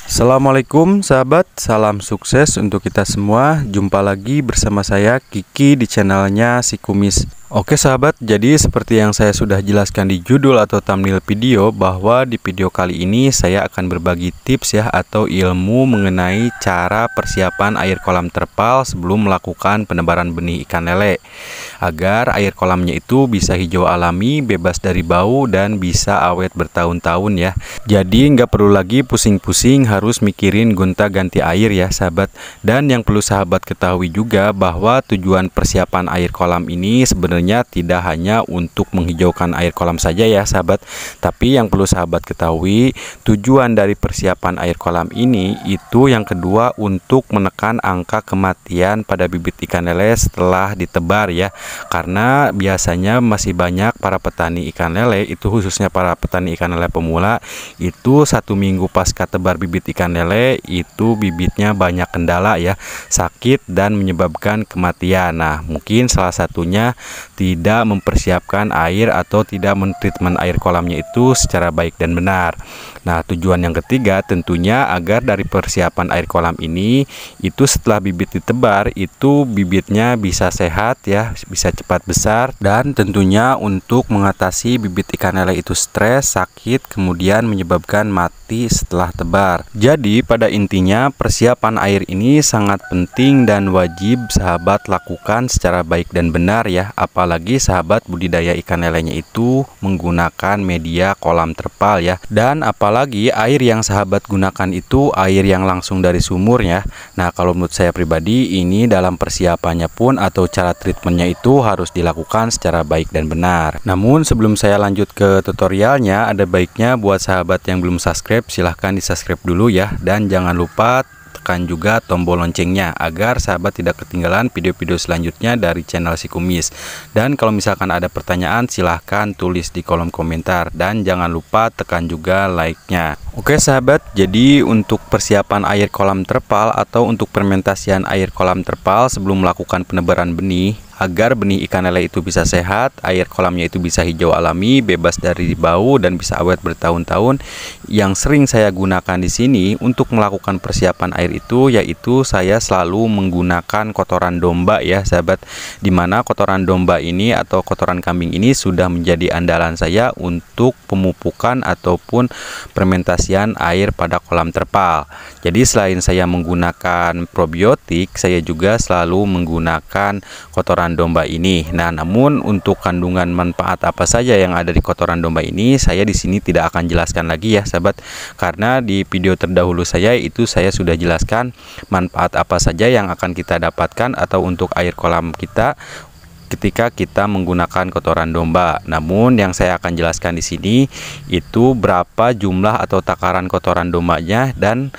Assalamualaikum sahabat, salam sukses untuk kita semua. Jumpa lagi bersama saya Kiki di channelnya Si Kumis. Oke sahabat, jadi seperti yang saya sudah jelaskan di judul atau thumbnail video, bahwa di video kali ini saya akan berbagi tips ya atau ilmu mengenai cara persiapan air kolam terpal sebelum melakukan penebaran benih ikan lele, agar air kolamnya itu bisa hijau alami, bebas dari bau, dan bisa awet bertahun-tahun ya. Jadi nggak perlu lagi pusing-pusing harus mikirin gonta-ganti air ya sahabat. Dan yang perlu sahabat ketahui juga bahwa tujuan persiapan air kolam ini sebenarnya tidak hanya untuk menghijaukan air kolam saja ya sahabat, tapi yang perlu sahabat ketahui, tujuan dari persiapan air kolam ini itu yang kedua untuk menekan angka kematian pada bibit ikan lele setelah ditebar ya. Karena biasanya masih banyak para petani ikan lele, itu khususnya para petani ikan lele pemula, itu 1 minggu pasca tebar bibit ikan lele itu bibitnya banyak kendala ya, sakit dan menyebabkan kematian. Nah, mungkin salah satunya tidak mempersiapkan air atau tidak mentreatment air kolamnya itu secara baik dan benar. Nah, tujuan yang ketiga tentunya agar dari persiapan air kolam ini itu setelah bibit ditebar itu bibitnya bisa sehat ya, bisa cepat besar, dan tentunya untuk mengatasi bibit ikan lele itu stres, sakit, kemudian menyebabkan mati setelah tebar. Jadi pada intinya persiapan air ini sangat penting dan wajib sahabat lakukan secara baik dan benar ya, apalagi sahabat budidaya ikan lelenya itu menggunakan media kolam terpal ya. Dan apalagi air yang sahabat gunakan itu air yang langsung dari sumur ya. Nah, kalau menurut saya pribadi ini dalam persiapannya pun atau cara treatmentnya itu harus dilakukan secara baik dan benar. Namun sebelum saya lanjut ke tutorialnya, ada baiknya buat sahabat yang belum subscribe silahkan di subscribe dulu ya, dan jangan lupa tekan juga tombol loncengnya agar sahabat tidak ketinggalan video-video selanjutnya dari channel Si Kumis. Dan kalau misalkan ada pertanyaan silahkan tulis di kolom komentar, dan jangan lupa tekan juga like-nya. Oke sahabat, jadi untuk persiapan air kolam terpal atau untuk fermentasian air kolam terpal sebelum melakukan penebaran benih, agar benih ikan lele itu bisa sehat, air kolamnya itu bisa hijau alami, bebas dari bau, dan bisa awet bertahun-tahun. Yang sering saya gunakan di sini untuk melakukan persiapan air itu yaitu saya selalu menggunakan kotoran domba ya sahabat, dimana kotoran domba ini atau kotoran kambing ini sudah menjadi andalan saya untuk pemupukan ataupun fermentasian air pada kolam terpal. Jadi selain saya menggunakan probiotik, saya juga selalu menggunakan kotoran domba ini. Nah, namun untuk kandungan manfaat apa saja yang ada di kotoran domba ini saya di sini tidak akan jelaskan lagi ya sahabat, karena di video terdahulu saya itu saya sudah jelaskan manfaat apa saja yang akan kita dapatkan atau untuk air kolam kita ketika kita menggunakan kotoran domba. Namun yang saya akan jelaskan di sini itu berapa jumlah atau takaran kotoran dombanya dan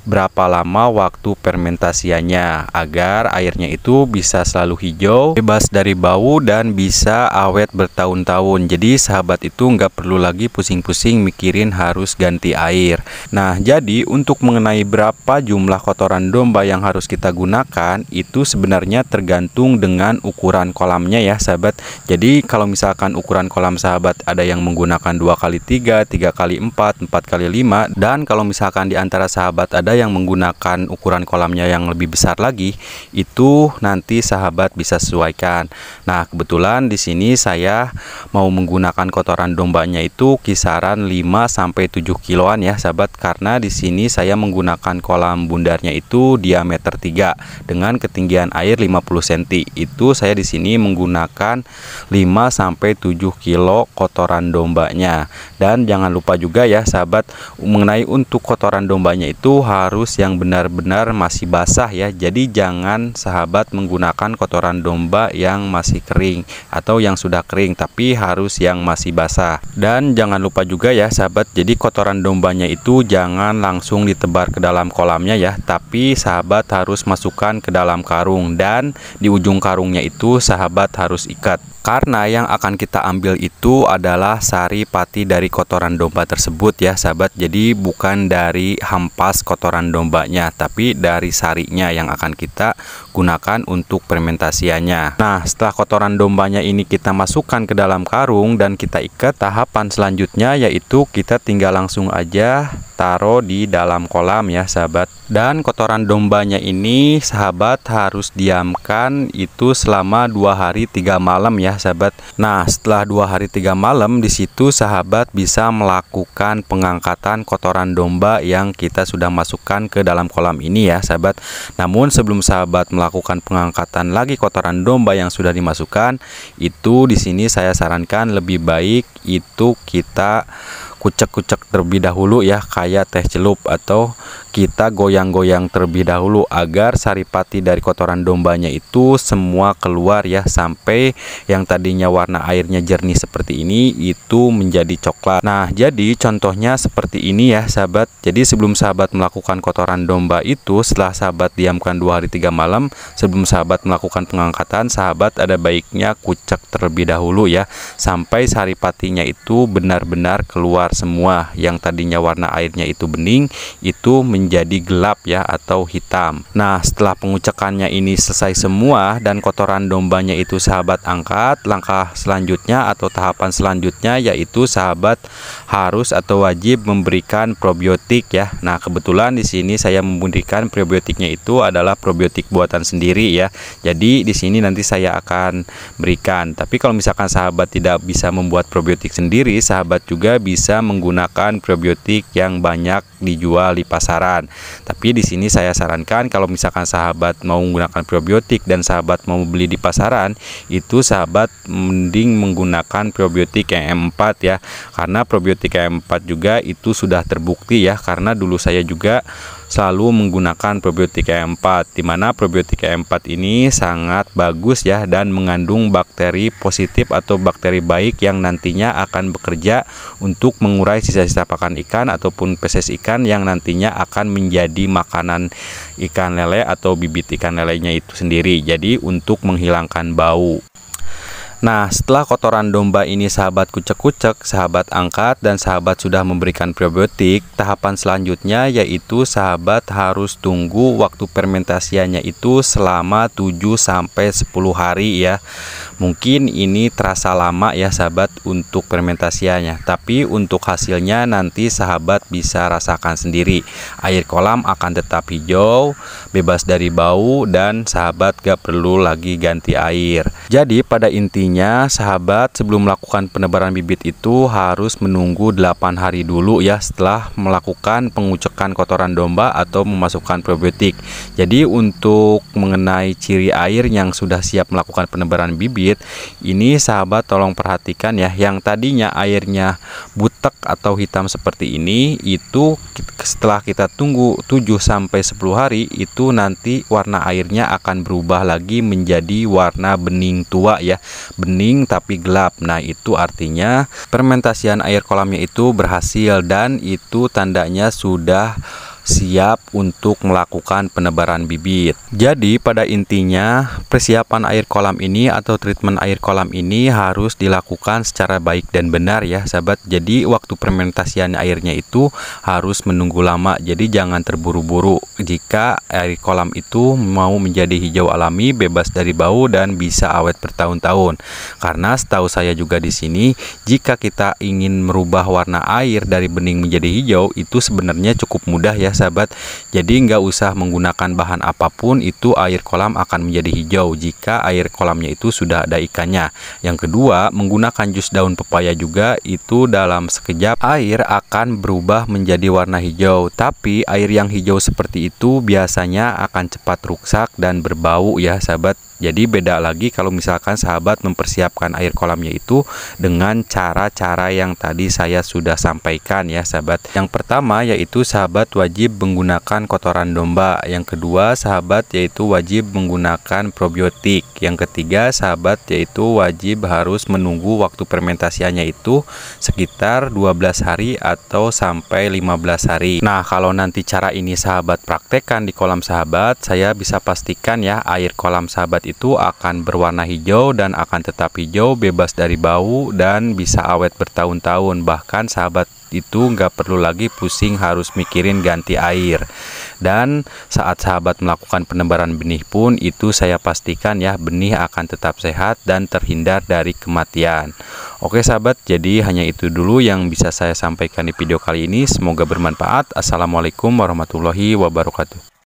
berapa lama waktu fermentasiannya agar airnya itu bisa selalu hijau, bebas dari bau, dan bisa awet bertahun-tahun. Jadi sahabat itu nggak perlu lagi pusing-pusing mikirin harus ganti air. Nah, jadi untuk mengenai berapa jumlah kotoran domba yang harus kita gunakan itu sebenarnya tergantung dengan ukuran kolamnya ya sahabat. Jadi kalau misalkan ukuran kolam sahabat ada yang menggunakan 2x3, 3x4, 4x5, dan kalau misalkan di antara sahabat ada yang menggunakan ukuran kolamnya yang lebih besar lagi, itu nanti sahabat bisa sesuaikan. Nah, kebetulan di sini saya mau menggunakan kotoran dombanya itu kisaran 5-7 kiloan ya sahabat, karena di sini saya menggunakan kolam bundarnya itu diameter 3 dengan ketinggian air 50 cm. Itu saya di sini menggunakan 5-7 kilo kotoran dombanya. Dan jangan lupa juga ya sahabat, mengenai untuk kotoran dombanya itu harus yang benar-benar masih basah ya. Jadi jangan sahabat menggunakan kotoran domba yang masih kering atau yang sudah kering, tapi harus yang masih basah. Dan jangan lupa juga ya sahabat, jadi kotoran dombanya itu jangan langsung ditebar ke dalam kolamnya ya, tapi sahabat harus masukkan ke dalam karung, dan di ujung karungnya itu sahabat harus ikat. Karena yang akan kita ambil itu adalah sari pati dari kotoran domba tersebut ya sahabat. Jadi bukan dari hampas kotoran dombanya, tapi dari sarinya yang akan kita gunakan untuk fermentasiannya. Nah, setelah kotoran dombanya ini kita masukkan ke dalam karung dan kita ikat, tahapan selanjutnya yaitu kita tinggal langsung aja taruh di dalam kolam ya sahabat. Dan kotoran dombanya ini sahabat harus diamkan itu selama 2 hari 3 malam ya sahabat. Nah, setelah 2 hari 3 malam di situ sahabat bisa melakukan pengangkatan kotoran domba yang kita sudah masukkan ke dalam kolam ini ya sahabat. Namun sebelum sahabat melakukan pengangkatan lagi kotoran domba yang sudah dimasukkan, itu di sini saya sarankan lebih baik itu kita kucek-kucek terlebih dahulu ya, kayak teh celup, atau kita goyang-goyang terlebih dahulu agar saripati dari kotoran dombanya itu semua keluar ya, sampai yang tadinya warna airnya jernih seperti ini itu menjadi coklat. Nah, jadi contohnya seperti ini ya sahabat. Jadi sebelum sahabat melakukan kotoran domba itu, setelah sahabat diamkan 2 hari 3 malam, sebelum sahabat melakukan pengangkatan, sahabat ada baiknya kucek terlebih dahulu ya, sampai saripatinya itu benar-benar keluar semua. Yang tadinya warna airnya itu bening itu menjadi gelap ya, atau hitam. Nah, setelah pengucekannya ini selesai semua dan kotoran dombanya itu sahabat angkat, langkah selanjutnya atau tahapan selanjutnya yaitu sahabat harus atau wajib memberikan probiotik ya. Nah, kebetulan di sini saya memberikan probiotiknya itu adalah probiotik buatan sendiri ya. Jadi di sini nanti saya akan berikan. Tapi kalau misalkan sahabat tidak bisa membuat probiotik sendiri, sahabat juga bisa menggunakan probiotik yang banyak dijual di pasaran. Tapi di sini saya sarankan kalau misalkan sahabat mau menggunakan probiotik dan sahabat mau beli di pasaran, itu sahabat mending menggunakan probiotik yang M4 ya. Karena probiotik yang M4 juga itu sudah terbukti ya, karena dulu saya juga selalu menggunakan probiotik E4, di mana probiotik E4 ini sangat bagus ya, dan mengandung bakteri positif atau bakteri baik yang nantinya akan bekerja untuk mengurai sisa-sisa pakan ikan ataupun feses ikan yang nantinya akan menjadi makanan ikan lele atau bibit ikan lelenya itu sendiri. Jadi untuk menghilangkan bau. Nah, setelah kotoran domba ini sahabat kucek-kucek, sahabat angkat, dan sahabat sudah memberikan probiotik, tahapan selanjutnya yaitu sahabat harus tunggu waktu fermentasiannya itu selama 7-10 hari ya. Mungkin ini terasa lama ya sahabat untuk fermentasiannya, tapi untuk hasilnya nanti sahabat bisa rasakan sendiri. Air kolam akan tetap hijau, bebas dari bau, dan sahabat gak perlu lagi ganti air. Jadi pada intinya sahabat sebelum melakukan penebaran bibit itu harus menunggu 8 hari dulu ya setelah melakukan pengucekan kotoran domba atau memasukkan probiotik. Jadi untuk mengenai ciri air yang sudah siap melakukan penebaran bibit, ini sahabat tolong perhatikan ya, yang tadinya airnya butek atau hitam seperti ini, itu setelah kita tunggu 7-10 hari itu nanti warna airnya akan berubah lagi menjadi warna bening tua ya, bening tapi gelap. Nah, itu artinya fermentasian air kolamnya itu berhasil dan itu tandanya sudah siap untuk melakukan penebaran bibit. Jadi pada intinya persiapan air kolam ini atau treatment air kolam ini harus dilakukan secara baik dan benar ya sahabat. Jadi waktu fermentasian airnya itu harus menunggu lama. Jadi jangan terburu-buru jika air kolam itu mau menjadi hijau alami, bebas dari bau, dan bisa awet bertahun-tahun. Karena setahu saya juga di sini, jika kita ingin merubah warna air dari bening menjadi hijau itu sebenarnya cukup mudah ya sahabat. Jadi nggak usah menggunakan bahan apapun, itu air kolam akan menjadi hijau jika air kolamnya itu sudah ada ikannya. Yang kedua, menggunakan jus daun pepaya juga itu dalam sekejap air akan berubah menjadi warna hijau. Tapi air yang hijau seperti itu biasanya akan cepat rusak dan berbau ya sahabat. Jadi beda lagi kalau misalkan sahabat mempersiapkan air kolamnya itu dengan cara-cara yang tadi saya sudah sampaikan ya sahabat. Yang pertama yaitu sahabat wajib menggunakan kotoran domba. Yang kedua sahabat yaitu wajib menggunakan probiotik. Yang ketiga sahabat yaitu wajib harus menunggu waktu fermentasiannya itu sekitar 12 hari atau sampai 15 hari. Nah, kalau nanti cara ini sahabat praktekkan di kolam sahabat, saya bisa pastikan ya air kolam sahabat itu akan berwarna hijau dan akan tetap hijau, bebas dari bau, dan bisa awet bertahun-tahun. Bahkan sahabat itu nggak perlu lagi pusing harus mikirin ganti air. Dan saat sahabat melakukan penebaran benih pun itu saya pastikan ya, benih akan tetap sehat dan terhindar dari kematian. Oke sahabat, jadi hanya itu dulu yang bisa saya sampaikan di video kali ini. Semoga bermanfaat. Assalamualaikum warahmatullahi wabarakatuh.